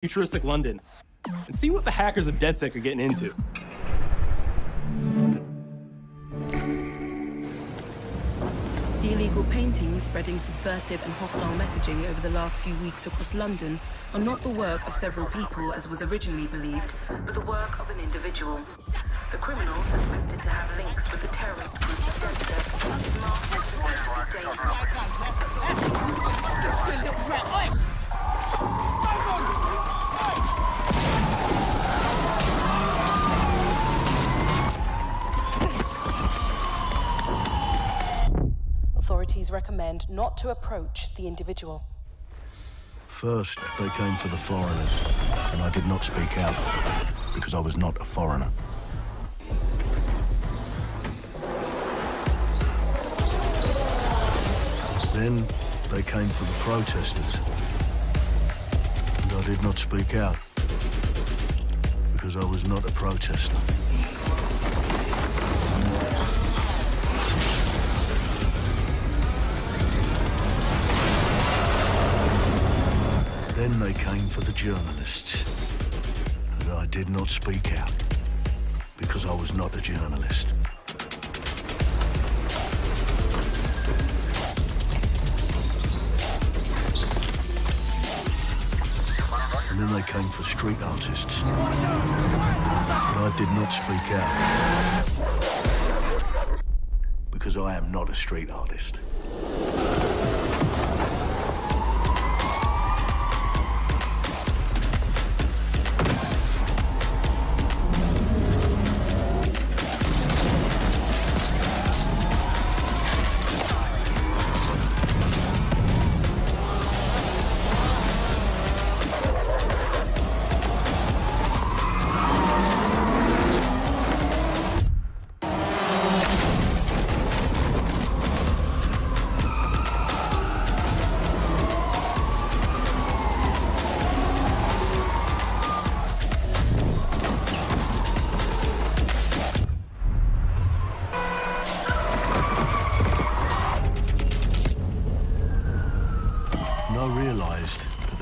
futuristic London and see what the hackers of DedSec are getting into. The illegal paintings spreading subversive and hostile messaging over the last few weeks across London are not the work of several people as was originally believed, but the work of an individual. The criminal suspected to have links with the terrorist group DedSec is masked as to be dangerous. Authorities recommend not to approach the individual. First, they came for the foreigners, and I did not speak out because I was not a foreigner. Then, they came for the protesters, and I did not speak out because I was not a protester. Then they came for the journalists, and I did not speak out because I was not a journalist. And then they came for street artists, and I did not speak out because I am not a street artist.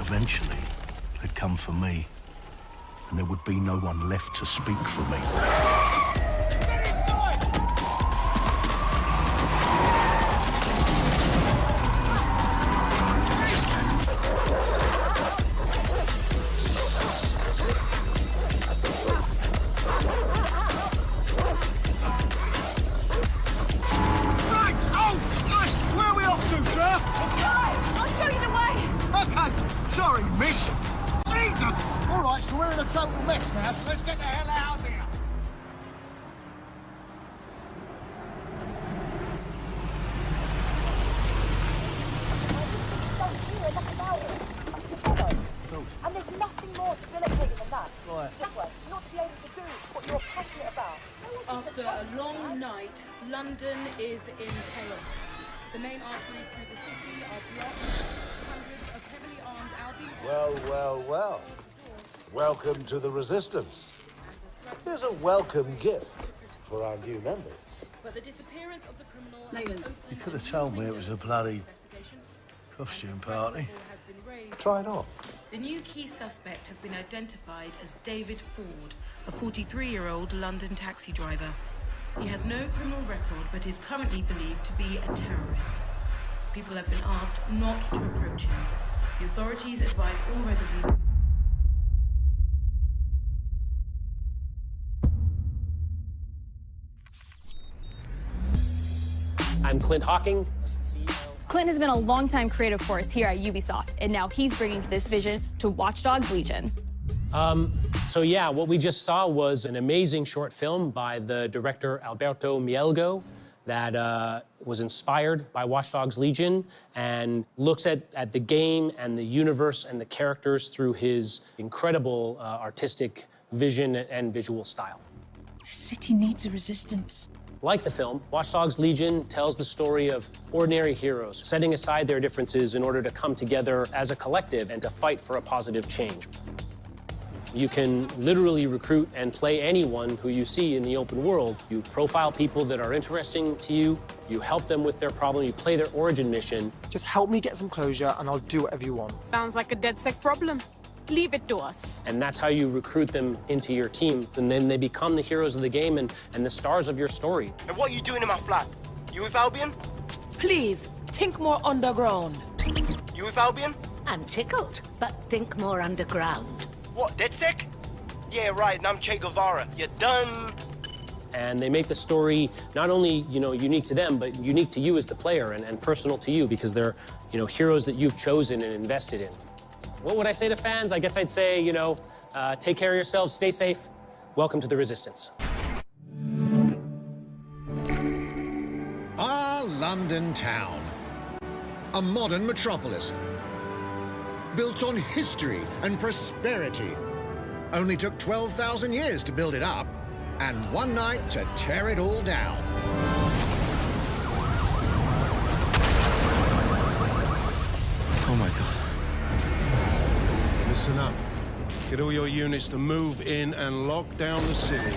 Eventually, they'd come for me, and there would be no one left to speak for me. Sorry, miss. Jesus! All right, so we're in a total mess now, so let's get the hell out of here. And there's nothing more debilitating than that. Right. This way, not to be able to do what you're passionate about. After a long night, London is in chaos. The main arteries through the city are blocked. Hundreds of heavily armed Albies... Well, well, well. Welcome to the Resistance. Here's a welcome gift for our new members. But the disappearance of the criminal... You could have told me it was a bloody costume party. Try it on. The new key suspect has been identified as David Ford, a 43-year-old London taxi driver. He has no criminal record, but is currently believed to be a terrorist. People have been asked not to approach him. The authorities advise all residents... I'm Clint Hawking. Clint has been a longtime creative force here at Ubisoft, and now he's bringing this vision to Watch Dogs Legion. So yeah, what we just saw was an amazing short film by the director Alberto Mielgo that was inspired by Watch Dogs Legion and looks at the game and the universe and the characters through his incredible artistic vision and visual style. The city needs a resistance. Like the film, Watch Dogs Legion tells the story of ordinary heroes setting aside their differences in order to come together as a collective and to fight for a positive change. You can literally recruit and play anyone who you see in the open world. You profile people that are interesting to you, you help them with their problem, you play their origin mission. Just help me get some closure and I'll do whatever you want. Sounds like a DedSec problem. Leave it to us. And that's how you recruit them into your team. And then they become the heroes of the game and the stars of your story. And what are you doing in my flat? You with Albion? Please, think more underground. You with Albion? I'm tickled, but think more underground. What, DedSec? Yeah, right, and I'm Che Guevara. You're done. And they make the story not only, unique to them, but unique to you as the player and personal to you because they're, heroes that you've chosen and invested in. What would I say to fans? I guess I'd say, take care of yourselves, stay safe. Welcome to the Resistance. Our London town. A modern metropolis. Built on history and prosperity. Only took 12,000 years to build it up, and one night to tear it all down. Oh my God. Listen up. Get all your units to move in and lock down the city.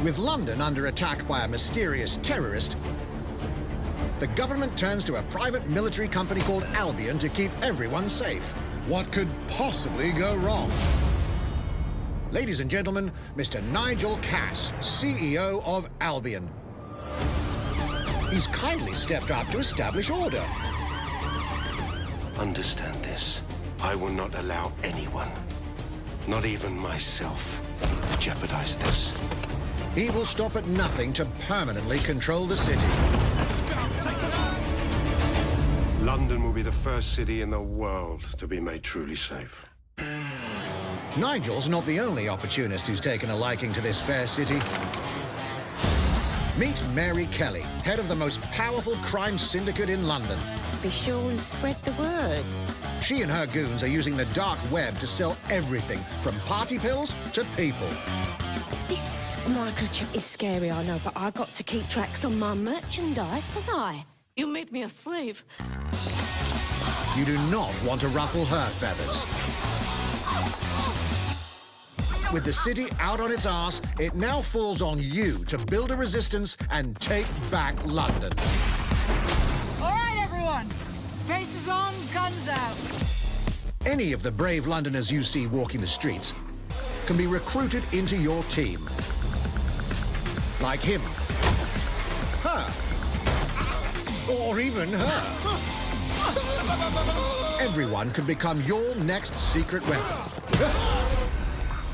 With London under attack by a mysterious terrorist, the government turns to a private military company called Albion to keep everyone safe. What could possibly go wrong? Ladies and gentlemen, Mr. Nigel Cass, CEO of Albion. He's kindly stepped up to establish order. Understand this. I will not allow anyone, not even myself, to jeopardize this. He will stop at nothing to permanently control the city. London will be the first city in the world to be made truly safe. Nigel's not the only opportunist who's taken a liking to this fair city. Meet Mary Kelly, head of the most powerful crime syndicate in London. Be sure and spread the word. She and her goons are using the dark web to sell everything from party pills to people. This microchip is scary, I know, but I got to keep tracks on my merchandise, don't I? You made me a slave. You do not want to ruffle her feathers. With the city out on its arse, it now falls on you to build a resistance and take back London. All right, everyone. Faces on, guns out. Any of the brave Londoners you see walking the streets can be recruited into your team. Like him. Her. Or even her. Everyone can become your next secret weapon.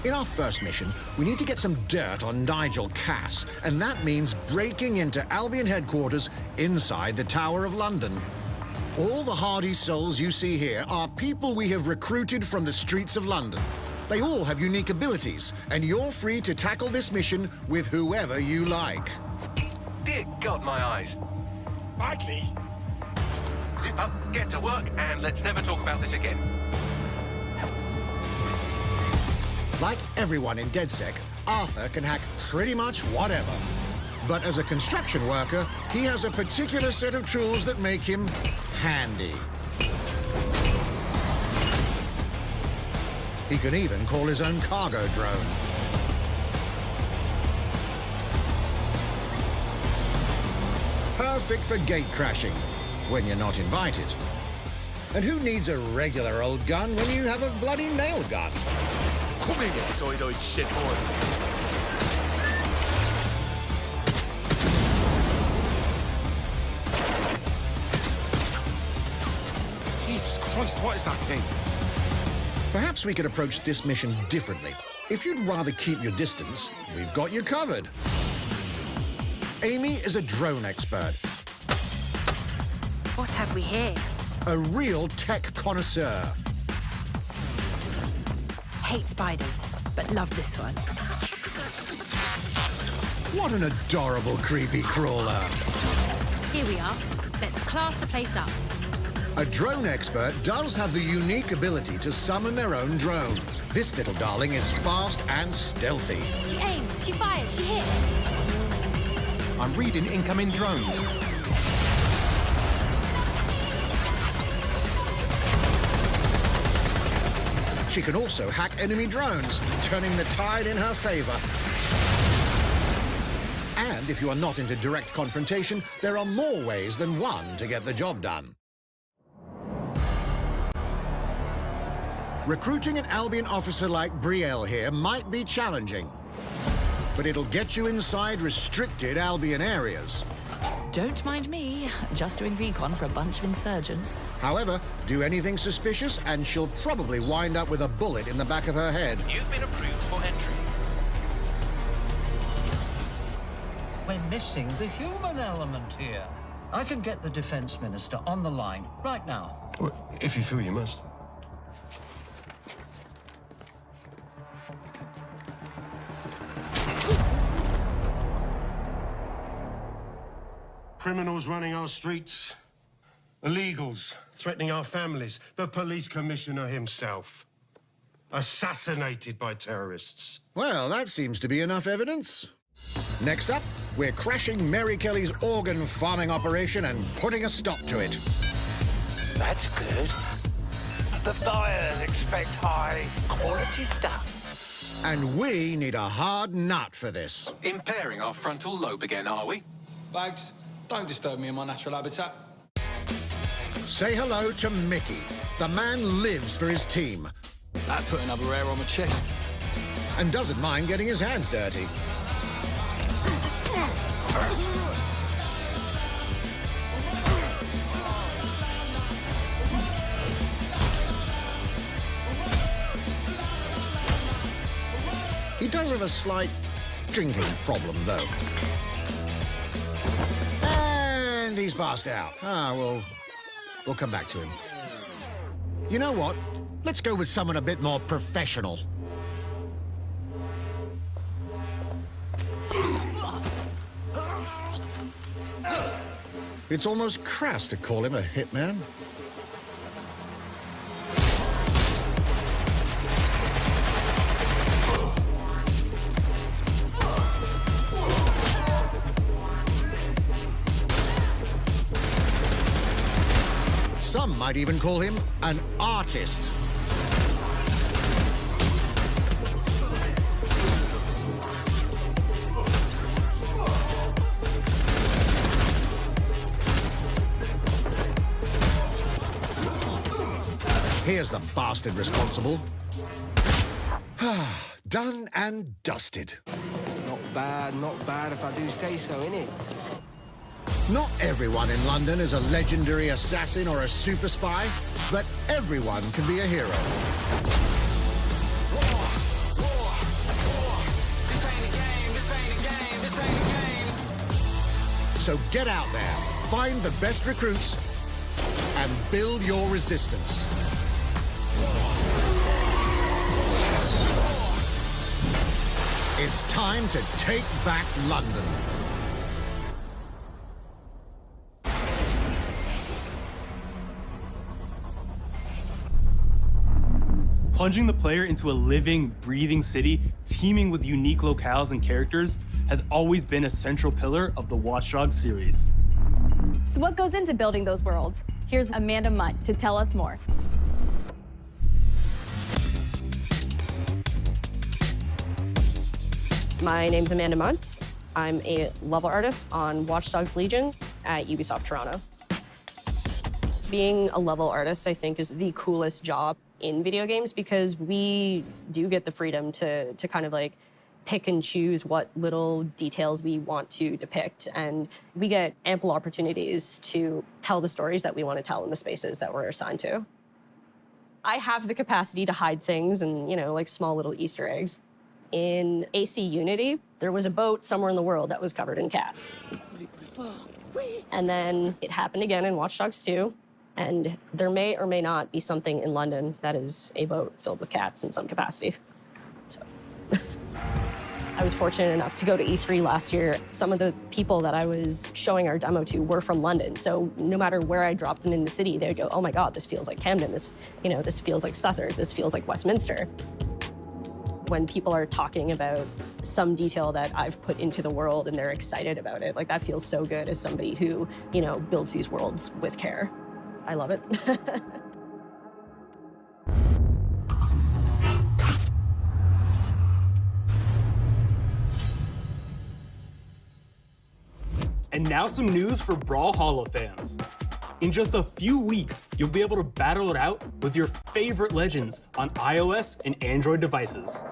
In our first mission, we need to get some dirt on Nigel Cass, and that means breaking into Albion headquarters inside the Tower of London. All the hardy souls you see here are people we have recruited from the streets of London. They all have unique abilities, and you're free to tackle this mission with whoever you like. Dear God, my eyes. Badly. Zip up, get to work, and let's never talk about this again. Like everyone in DedSec, Arthur can hack pretty much whatever. But as a construction worker, he has a particular set of tools that make him handy. He can even call his own cargo drone. Perfect for gate crashing, when you're not invited. And who needs a regular old gun when you have a bloody nail gun? Come in, you soidoid shithorn. Jesus Christ, what is that thing? Perhaps we could approach this mission differently. If you'd rather keep your distance, we've got you covered. Amy is a drone expert. What have we here? A real tech connoisseur. Hate spiders, but love this one. What an adorable creepy crawler. Here we are. Let's class the place up. A drone expert does have the unique ability to summon their own drone. This little darling is fast and stealthy. She aims, she fires, she hits. I'm reading incoming drones. She can also hack enemy drones, turning the tide in her favor. And if you are not into direct confrontation, there are more ways than one to get the job done. Recruiting an Albion officer like Brielle here might be challenging, but it'll get you inside restricted Albion areas. Don't mind me, just doing recon for a bunch of insurgents. However, do anything suspicious and she'll probably wind up with a bullet in the back of her head. You've been approved for entry. We're missing the human element here. I can get the Defense Minister on the line right now. Well, if you feel you must. Criminals running our streets, illegals threatening our families, the police commissioner himself, assassinated by terrorists. Well, that seems to be enough evidence. Next up, we're crashing Mary Kelly's organ farming operation and putting a stop to it. That's good. The buyers expect high-quality stuff. And we need a hard nut for this. Impairing our frontal lobe again, are we? Bags, don't disturb me in my natural habitat. Say hello to Mickey. The man lives for his team. That put another hair on my chest. And doesn't mind getting his hands dirty. He does have a slight drinking problem, though. And he's passed out. We'll come back to him. You know what? Let's go with someone a bit more professional. It's almost crass to call him a hitman. Some might even call him an artist. Here's the bastard responsible. Done and dusted. Not bad if I do say so, innit? Not everyone in London is a legendary assassin or a super spy, but everyone can be a hero. So get out there, find the best recruits, and build your resistance. It's time to take back London. Plunging the player into a living, breathing city teeming with unique locales and characters has always been a central pillar of the Watch Dogs series. So what goes into building those worlds? Here's Amanda Munt to tell us more. My name's Amanda Munt. I'm a level artist on Watch Dogs Legion at Ubisoft Toronto. Being a level artist, I think, is the coolest job in video games because we do get the freedom to kind of like pick and choose what little details we want to depict. And we get ample opportunities to tell the stories that we want to tell in the spaces that we're assigned to. I have the capacity to hide things and, you know, like small little Easter eggs. In AC Unity, there was a boat somewhere in the world that was covered in cats. And then it happened again in Watch Dogs 2. And there may or may not be something in London that is a boat filled with cats in some capacity. So I was fortunate enough to go to E3 last year. Some of the people that I was showing our demo to were from London. So no matter where I dropped them in the city, they'd go, oh my God, this feels like Camden. This feels like Southwark. This feels like Westminster. When people are talking about some detail that I've put into the world and they're excited about it, like that feels so good as somebody who, builds these worlds with care. I love it. And now some news for Brawlhalla fans. In just a few weeks, you'll be able to battle it out with your favorite legends on iOS and Android devices.